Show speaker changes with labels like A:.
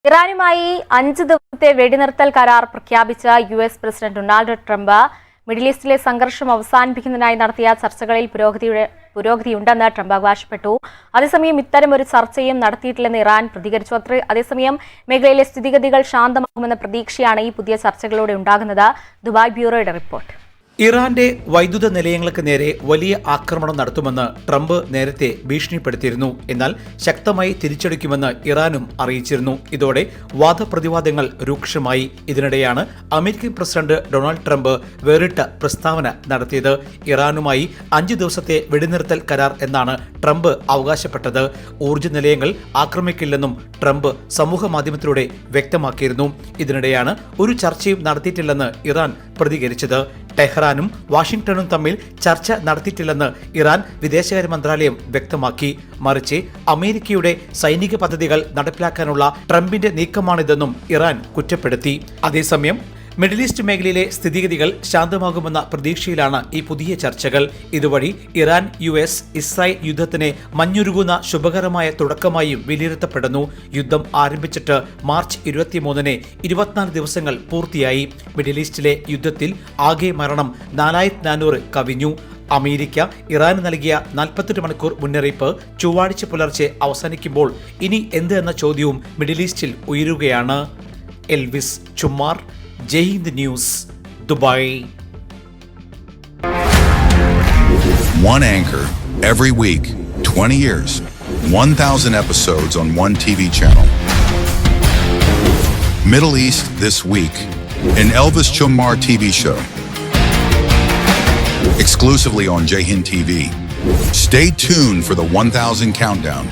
A: ഇറാനുമായി 5 ദിവസത്തെ വെടിനിർത്തൽ കരാർ പ്രഖ്യാപിച്ച US president Donald Trump middle ഈസ്റ്റിലെ സംഘർഷം അവസാനിപ്പിക്കുന്നതിനായി നടത്തിയ ചർച്ചകളിൽ പുരോഗതിയുണ്ടെന്ന് ട്രംപ് അവകാശപ്പെട്ടു. അതേസമയം ഇത്തരം ഒരു ചർച്ചയും നടത്തിയിട്ടില്ലെന്ന് ഇറാൻ പ്രതികരിച്ചു. അതേസമയം മേഖലയിലെ സ്ഥിതിഗതികൾ ശാന്തമാകുമെന്ന പ്രതീക്ഷയാണ് ഈ പുതിയ ചർച്ചകളിലൂടെ ഉണ്ടാകുന്നത്. ദുബായ് ബ്യൂറോയുടെ റിപ്പോർട്ട്.
B: ഇറാന്റെ വൈദ്യുത നിലയങ്ങൾക്ക് നേരെ വലിയ ആക്രമണം നടത്തുമെന്ന് ട്രംപ് നേരത്തെ ഭീഷണിപ്പെടുത്തിയിരുന്നു. എന്നാൽ ശക്തമായി തിരിച്ചടിക്കുമെന്ന് ഇറാനും അറിയിച്ചിരുന്നു. ഇതോടെ വാദപ്രതിവാദങ്ങൾ രൂക്ഷമായി. ഇതിനിടെയാണ് അമേരിക്കൻ പ്രസിഡന്റ് ഡൊണാൾഡ് ട്രംപ് വേറിട്ട പ്രസ്താവന നടത്തിയത്. ഇറാനുമായി 5 ദിവസത്തെ വെടിനിർത്തൽ കരാർ എന്നാണ് ട്രംപ് അവകാശപ്പെട്ടത്. ഊർജ്ജ നിലയങ്ങൾ ആക്രമിക്കില്ലെന്നും ട്രംപ് സമൂഹമാധ്യമത്തിലൂടെ വ്യക്തമാക്കിയിരുന്നു. ഇതിനിടെയാണ് ഒരു ചർച്ചയും നടത്തിയിട്ടില്ലെന്ന് ഇറാൻ പ്രതികരിച്ചത്. ടെഹ്റാനും വാഷിംഗ്ടണും തമ്മിൽ ചർച്ച നടത്തിയിട്ടില്ലെന്ന് ഇറാൻ വിദേശകാര്യ മന്ത്രാലയം വ്യക്തമാക്കി. മറിച്ച് അമേരിക്കയുടെ സൈനിക പദ്ധതികൾ നടപ്പിലാക്കാനുള്ള ട്രംപിന്റെ നീക്കമാണിതെന്നും ഇറാൻ കുറ്റപ്പെടുത്തി. അതേസമയം മിഡിൽ ഈസ്റ്റ് മേഖലയിലെ സ്ഥിതിഗതികൾ ശാന്തമാകുമെന്ന പ്രതീക്ഷയിലാണ് ഈ പുതിയ ചർച്ചകൾ. ഇതുവഴി ഇറാൻ ഇസ്രായേൽ യുദ്ധത്തിന് മഞ്ഞുരുകുന്ന ശുഭകരമായ തുടക്കമായും വിലയിരുത്തപ്പെടുന്നു. യുദ്ധം ആരംഭിച്ചിട്ട് മാർച്ച് 23-ന് 24 ദിവസങ്ങൾ പൂർത്തിയായി. മിഡിൽ ഈസ്റ്റിലെ യുദ്ധത്തിൽ ആകെ മരണം 4400 കവിഞ്ഞു. അമേരിക്ക ഇറാന് നൽകിയ 48 മണിക്കൂർ മുന്നറിയിപ്പ് ചൊവ്വാഴ്ച പുലർച്ചെ അവസാനിക്കുമ്പോൾ ഇനി എന്ത് എന്ന ചോദ്യവും മിഡിൽ ഈസ്റ്റിൽ ഉയരുകയാണ്. Elvis Chummar, Jai Hind News, Dubai.
C: One anchor every week, 20 years, 1,000 episodes on one TV channel. Middle East This Week, an Elvis Chummar TV show. Exclusively on Jai Hind TV. Stay tuned for the 1,000 countdown.